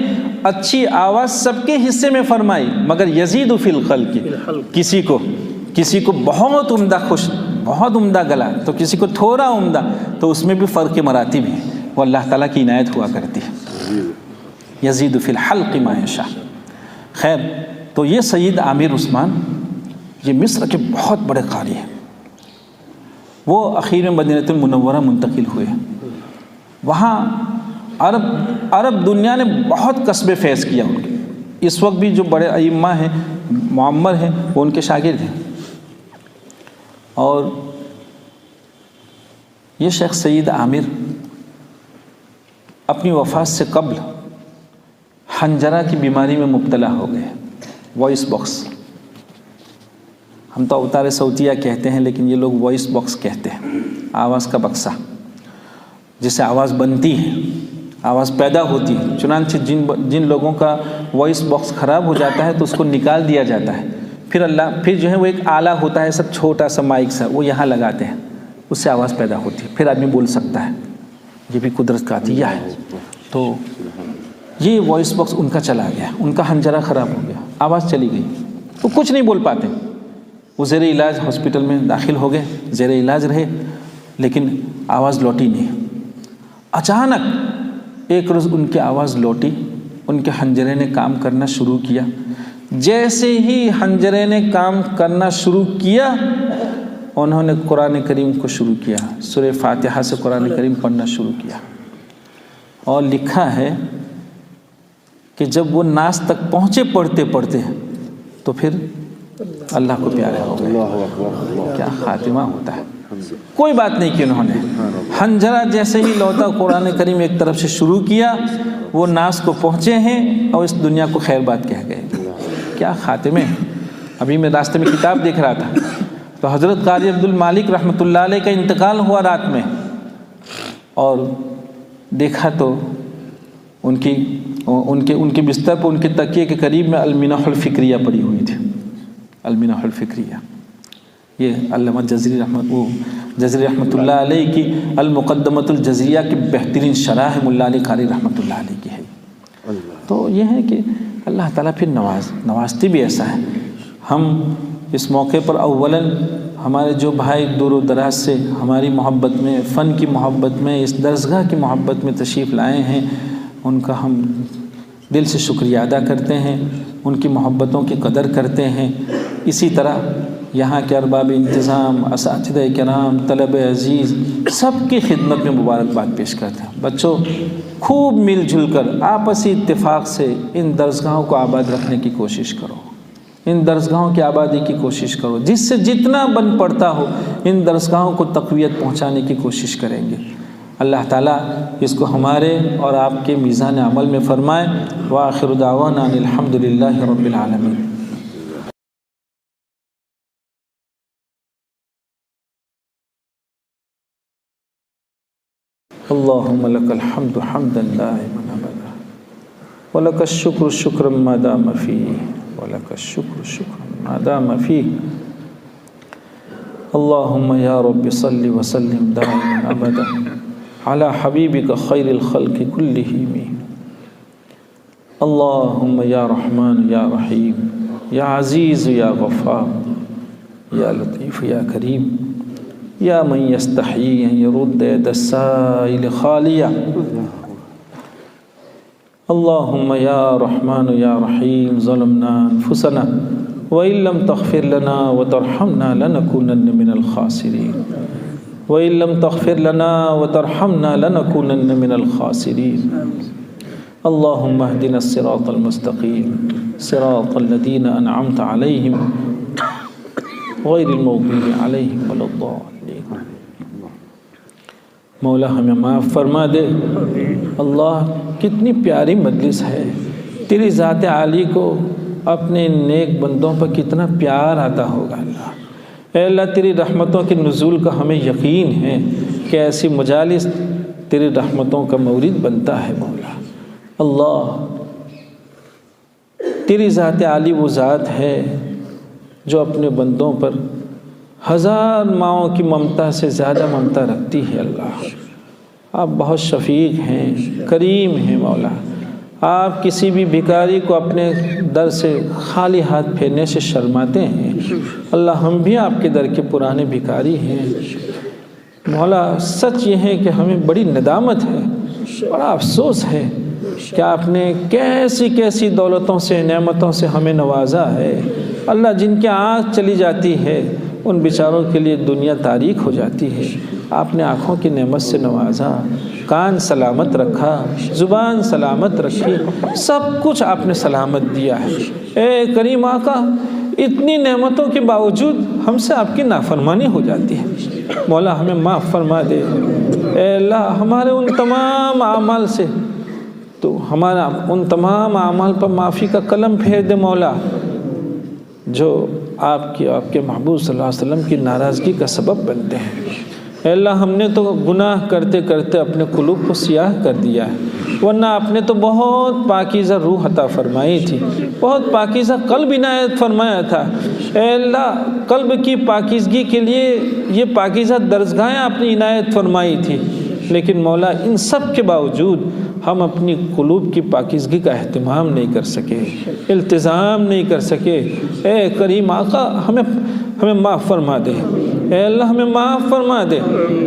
اچھی آواز سب کے حصے میں فرمائی، مگر یزید فی الخلق، کسی کو بہت عمدہ خوش، بہت عمدہ گلا، تو کسی کو تھوڑا عمدہ، تو اس میں بھی فرق مراتب ہے، وہ اللہ تعالیٰ کی عنایت ہوا کرتی ہے۔ یزید فی الحلق ما یشاء۔ خیر، تو یہ سید عامر عثمان، یہ مصر کے بہت بڑے قاری ہیں۔ وہ اخیر میں مدینہ المنورہ منتقل ہوئے۔ وہاں عرب دنیا نے بہت کسب فیض کیا ان کے۔ اس وقت بھی جو بڑے ائمہ ہیں، معمر ہیں، وہ ان کے شاگرد ہیں۔ اور یہ شیخ سید عامر اپنی وفات سے قبل حنجرہ کی بیماری میں مبتلا ہو گئے، وائس باکس، ہم تو اوتار صوتیہ کہتے ہیں لیکن یہ لوگ وائس باکس کہتے ہیں، آواز کا بکسہ۔ جس سے آواز بنتی ہے، آواز پیدا ہوتی ہے۔ چنانچہ جن لوگوں کا وائس باکس خراب ہو جاتا ہے تو اس کو نکال دیا جاتا ہے، پھر جو ہے وہ ایک آلہ ہوتا ہے سب چھوٹا سا مائک سا، وہ یہاں لگاتے ہیں، اس سے آواز پیدا ہوتی ہے، پھر آدمی بول سکتا ہے۔ یہ بھی قدرت کا عطیہ ہے۔ تو یہ وائس باکس ان کا چلا گیا، ان کا حنجرہ خراب ہو گیا، آواز چلی گئی، وہ کچھ نہیں بول پاتے۔ وہ زیر علاج ہاسپٹل میں داخل ہو گئے، زیر علاج رہے، لیکن آواز لوٹی نہیں۔ اچانک ایک روز ان کی آواز لوٹی، ان کے حنجرے نے کام کرنا شروع کیا۔ جیسے ہی حنجرے نے کام کرنا شروع کیا، انہوں نے قرآن کریم کو شروع کیا، سورہ فاتحہ سے قرآن کریم پڑھنا شروع کیا، اور لکھا ہے کہ جب وہ ناس تک پہنچے پڑھتے پڑھتے تو پھر اللہ کو پیارے ہو گئے۔ کیا خاتمہ ہوتا ہے! کوئی بات نہیں کہ انہوں نے حنجرہ جیسے ہی لوٹا، قرآن کریم ایک طرف سے شروع کیا، وہ ناس کو پہنچے ہیں اور اس دنیا کو خیر بات کہہ گئے۔ کیا خاتمے! ابھی میں راستے میں کتاب دیکھ رہا تھا تو حضرت قاری عبد المالک رحمۃ اللہ علیہ کا انتقال ہوا رات میں، اور دیکھا تو ان کے بستر پر، ان کے تکیے کے قریب میں المنح الفکریہ پڑی ہوئی تھی۔ المنح الفکریہ، یہ علامہ جزری رحمۃ اللہ علیہ کی المقدمۃ الجزریہ کی بہترین شرح ملا علی قاری رحمۃ اللہ علیہ کی ہے۔ تو یہ ہے کہ اللہ تعالیٰ پھر نوازتی بھی ایسا ہے۔ ہم اس موقع پر اولاً ہمارے جو بھائی دور و دراز سے ہماری محبت میں، فن کی محبت میں، اس درسگاہ کی محبت میں تشریف لائے ہیں، ان کا ہم دل سے شکریہ ادا کرتے ہیں، ان کی محبتوں کی قدر کرتے ہیں۔ اسی طرح یہاں کے ارباب انتظام، اساتذہ کرام، طلبہ عزیز، سب کی خدمت میں مبارکباد پیش کرتے ہیں۔ بچوں، خوب مل جل کر آپسی اتفاق سے ان درسگاہوں کو آباد رکھنے کی کوشش کرو، ان درسگاہوں کی آبادی کی کوشش کرو، جس سے جتنا بن پڑتا ہو ان درسگاہوں کو تقویت پہنچانے کی کوشش کریں گے۔ اللہ تعالیٰ اس کو ہمارے اور آپ کے میزان عمل میں فرمائے۔ وآخر دعوانا ان الحمد للہ رب العالمین۔ اللہم لک الحمد حمدا دائما ابدا، ولک الشکر شکرا ما دام فیہ، ولک الشکر شکرا ما دام فیہ۔ اللہم یا رب صل وسلم دائما ابدا علی حبیبک خیر الخلق کلہم۔ اللہم یا رحمن یا رحیم یا عزیز یا غفار یا لطیف یا کریم یا من یستحیی ان یرد ید السائل خالیہ۔ اللہم یا رحمن یا رحیم ظلمنا انفسنا وإن لم تغفر لنا وترحمنا لنكونن من الخاسرین، وإن لم تغفر لنا وترحمنا لنكونن من الخاسرین۔ اللہم اہدنا الصراط المستقیم صراط الذین انعمت علیہم غیر المغضوب علیہم ولا الضالین۔ مولا ہمیں معاف فرما دے۔ اللہ، کتنی پیاری مجلس ہے، تیری ذات عالی کو اپنے نیک بندوں پر کتنا پیار آتا ہوگا۔ اللہ، اے اللہ، تیری رحمتوں کے نزول کا ہمیں یقین ہے کہ ایسی مجالس تیری رحمتوں کا مورد بنتا ہے۔ مولا اللہ، تیری ذات عالی وہ ذات ہے جو اپنے بندوں پر ہزار ماؤں کی ممتا سے زیادہ ممتا رکھتی ہے۔ اللہ، آپ بہت شفیق ہیں، کریم ہیں۔ مولا، آپ کسی بھی بھکاری کو اپنے در سے خالی ہاتھ پھیرنے سے شرماتے ہیں۔ اللہ، ہم بھی آپ کے در کے پرانے بھکاری ہیں۔ مولا، سچ یہ ہے کہ ہمیں بڑی ندامت ہے، بڑا افسوس ہے کہ آپ نے کیسی کیسی دولتوں سے، نعمتوں سے ہمیں نوازا ہے۔ اللہ، جن کی آنکھ چلی جاتی ہے ان بیچاروں کے لیے دنیا تاریک ہو جاتی ہے۔ آپ نے آنکھوں کی نعمت سے نوازا، کان سلامت رکھا، زبان سلامت رکھی، سب کچھ آپ نے سلامت دیا ہے۔ اے کریم آقا، اتنی نعمتوں کے باوجود ہم سے آپ کی نافرمانی ہو جاتی ہے۔ مولا، ہمیں معاف فرما دے۔ اے اللہ، ہمارے ان تمام اعمال سے تو ہمارا ان تمام اعمال پر معافی کا قلم پھیر دے مولا، جو آپ کے محبوب صلی اللہ علیہ وسلم کی ناراضگی کا سبب بنتے ہیں۔ اے اللہ ہم نے تو گناہ کرتے کرتے اپنے قلوب کو سیاہ کر دیا ہے، ورنہ آپ نے تو بہت پاکیزہ روح عطا فرمائی تھی، بہت پاکیزہ قلب عنایت فرمایا تھا۔ اے اللہ قلب کی پاکیزگی کے لیے یہ پاکیزہ درسگاہیں آپ نے عنایت فرمائی تھی، لیکن مولا ان سب کے باوجود ہم اپنی قلوب کی پاکیزگی کا اہتمام نہیں کر سکے، التزام نہیں کر سکے۔ اے کریم آقا ہمیں معاف فرما دے، اے اللہ ہمیں معاف فرما دے،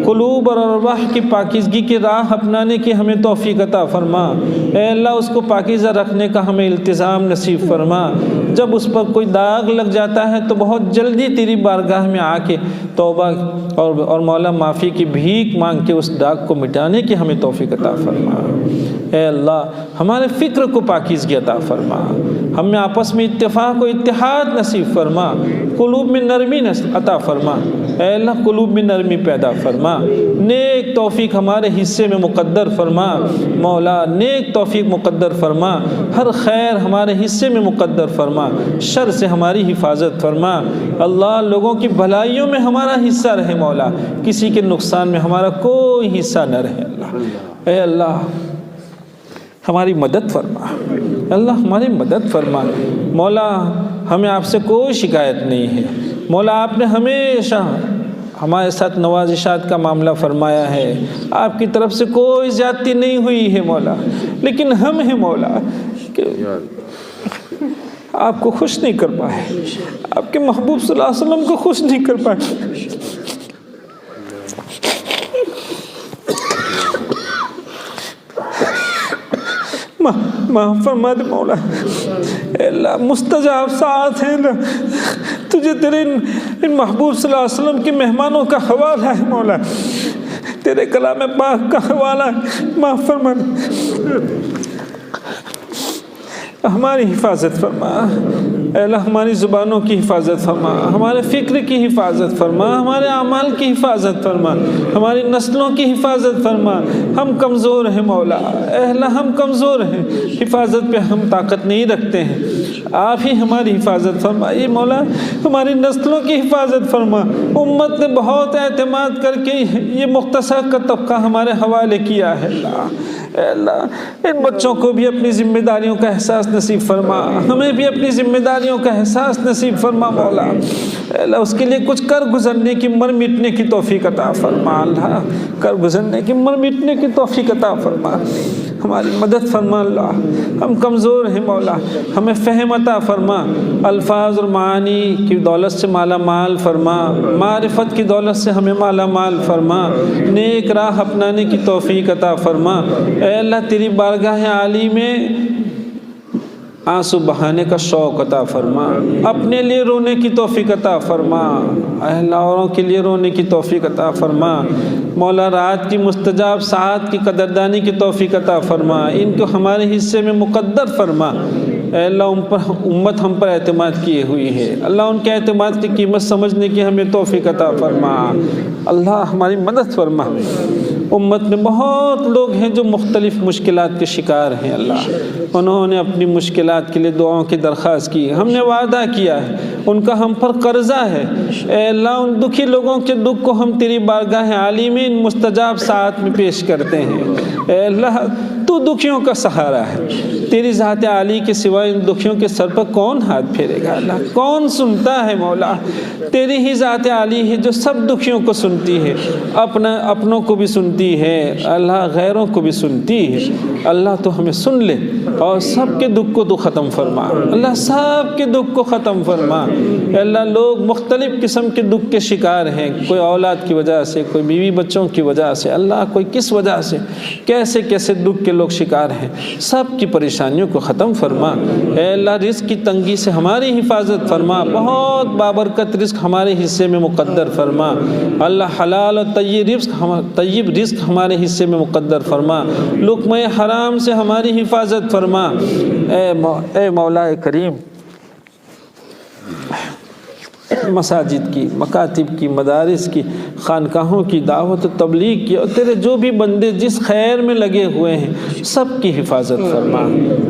قلوب اور ارواح کی پاکیزگی کی راہ اپنانے کی ہمیں توفیق عطا فرما۔ اے اللہ اس کو پاکیزہ رکھنے کا ہمیں التزام نصیب فرما، جب اس پر کوئی داغ لگ جاتا ہے تو بہت جلدی تیری بارگاہ میں آ کے توبہ اور مولا معافی کی بھیک مانگ کے اس داغ کو مٹانے کی ہمیں توفیق عطا فرما۔ اے اللہ ہمارے فکر کو پاکیزگی عطا فرما، ہمیں آپس میں اتفاق و اتحاد نصیب فرما، قلوب میں نرمی عطا فرما۔ اے اللہ قلوب میں نرمی پیدا فرما، نیک توفیق ہمارے حصے میں مقدر فرما، مولا نیک توفیق مقدر فرما، ہر خیر ہمارے حصے میں مقدر فرما، شر سے ہماری حفاظت فرما۔ اللہ لوگوں کی بھلائیوں میں ہمارا حصہ رہے مولا، کسی کے نقصان میں ہمارا کوئی حصہ نہ رہے اللہ۔ اے اللہ ہماری مدد فرما، اللہ ہماری مدد فرما۔ مولا ہمیں آپ سے کوئی شکایت نہیں ہے، مولا آپ نے ہمیشہ ہمارے ساتھ نوازشات کا معاملہ فرمایا ہے، آپ کی طرف سے کوئی زیادتی نہیں ہوئی ہے مولا، لیکن ہم ہیں مولا کہ آپ کو خوش نہیں کر پائے، آپ کے محبوب صلی اللہ علیہ وسلم کو خوش نہیں کر پائے۔ معاف فرما دے مولا، اے اللہ مستجاب ساتھ ہیں، تجھے تیرے ان محبوب صلی اللہ علیہ وسلم کے مہمانوں کا حوالہ ہے مولا، تیرے کلام پاک کا حوالہ ہے، معاف فرما دے، ہماری حفاظت فرما۔ اے اللہ ہماری زبانوں کی حفاظت فرما، ہمارے فکر کی حفاظت فرما، ہمارے اعمال کی حفاظت فرما، ہماری نسلوں کی حفاظت فرما۔ ہم کمزور ہیں مولا، اے اللہ ہم کمزور ہیں، حفاظت پہ ہم طاقت نہیں رکھتے ہیں، آپ ہی ہماری حفاظت فرمائیے مولا، ہماری نسلوں کی حفاظت فرما۔ امت نے بہت اعتماد کر کے یہ مختصر کا طبقہ ہمارے حوالے کیا ہے اللہ، اے اللہ ان بچوں کو بھی اپنی ذمہ داریوں کا احساس نصیب فرما، ہمیں بھی اپنی ذمہ داریوں کا احساس نصیب فرما مولا، اے اللہ اس کے لیے کچھ کر گزرنے کی مر مٹنے کی توفیق عطا فرما، اللہ کر گزرنے کی مر مٹنے کی توفیق عطا فرما، ہماری مدد فرما اللہ، ہم کمزور ہیں مولا، ہمیں فہم عطا فرما، الفاظ اور معانی کی دولت سے مالا مال فرما، معرفت کی دولت سے ہمیں مالا مال فرما، نیک راہ اپنانے کی توفیق عطا فرما۔ اے اللہ تیری بارگاہ عالی میں آنسو بہانے کا شوق عطا فرما، اپنے لیے رونے کی توفیق عطا فرما، اے اللہ اوروں کے لیے رونے کی توفیق عطا فرما، مولا رات کی مستجاب ساعت کی قدردانی کی توفیق عطا فرما، ان کو ہمارے حصے میں مقدر فرما۔ اے اللہ امت ہم پر اعتماد کیے ہوئی ہے، اللہ ان کے اعتماد کی قیمت سمجھنے کی ہمیں توفیق عطا فرما، اللہ ہماری مدد فرما۔ امت میں بہت لوگ ہیں جو مختلف مشکلات کے شکار ہیں اللہ، انہوں نے اپنی مشکلات کے لیے دعاؤں کی درخواست کی، ہم نے وعدہ کیا ہے، ان کا ہم پر قرضہ ہے، اے اللہ ان دکھی لوگوں کے دکھ کو ہم تیری بارگاہ عالی میں ان مستجاب ساعت میں پیش کرتے ہیں۔ اے اللہ تو دکھیوں کا سہارا ہے، تیری ذات عالی کے سوائے ان دکھیوں کے سر پر کون ہاتھ پھیرے گا اللہ، کون سنتا ہے مولا، تیری ہی ذات عالی ہے جو سب دکھیوں کو سنتی ہے، اپنوں کو بھی سنتی ہے اللہ، غیروں کو بھی سنتی ہے اللہ، تو ہمیں سن لے اور سب کے دکھ کو تو ختم فرما اللہ، سب کے دکھ کو ختم فرما۔ اے اللہ لوگ مختلف قسم کے دکھ کے شکار ہیں، کوئی اولاد کی وجہ سے، کوئی بیوی بچوں کی وجہ سے اللہ، کوئی کس وجہ سے، کیسے کیسے دکھ کے لوگ شکار ہیں، سب کی پریشانیوں کو ختم فرما۔ اے اللہ رزق کی تنگی سے ہماری حفاظت فرما، بہت بابرکت رزق ہمارے حصے میں مقدر فرما اللہ، حلال اور طیب رزق ہمارے حصے میں مقدر فرما، لقمہ حرام سے ہماری حفاظت فرما۔ اے مولا کریم مساجد کی، مکاتب کی، مدارس کی، خانقاہوں کی دعوت و تبلیغ کی، اور تیرے جو بھی بندے جس خیر میں لگے ہوئے ہیں سب کی حفاظت فرما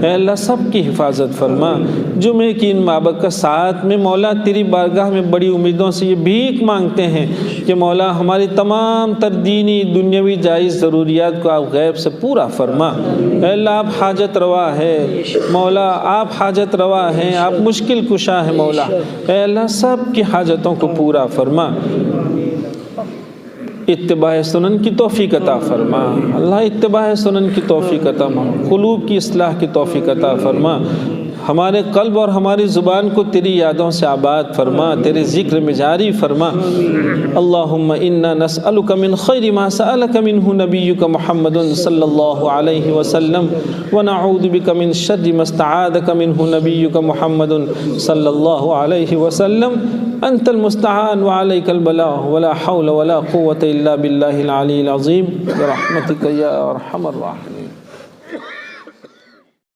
اے اللہ، سب کی حفاظت فرما۔ جمعے کی ان مابرکات میں مولا تیری بارگاہ میں بڑی امیدوں سے یہ بھیک مانگتے ہیں کہ مولا ہماری تمام تر دینی دنیاوی جائز ضروریات کو آپ غیب سے پورا فرما۔ اے اللہ آپ حاجت روا ہے مولا، آپ حاجت روا ہیں، آپ مشکل کشا ہے مولا۔ اے اللہ سب کی حاجتوں کو پورا فرما، اتباع سنن کی توفیق عطا فرما اللہ، اتباع سنن کی توفیق عطا فرما، قلوب کی اصلاح کی توفیق عطا فرما، ہمارے قلب اور ہماری زبان کو تیری یادوں سے آباد فرما، تیرے ذکر میں جاری فرما۔ اللہم انا نسألک من خیر ما سألک منہ نبیک محمد صلی اللہ علیہ وسلم ونعوذ بک من شر ما استعاذک منہ نبیک محمد صلی اللہ علیہ وسلم۔ انت المستعان وعلیک البلاغ ولا حول ولا قوة الا باللہ العلی العظیم برحمتک یا ارحم الراحمین۔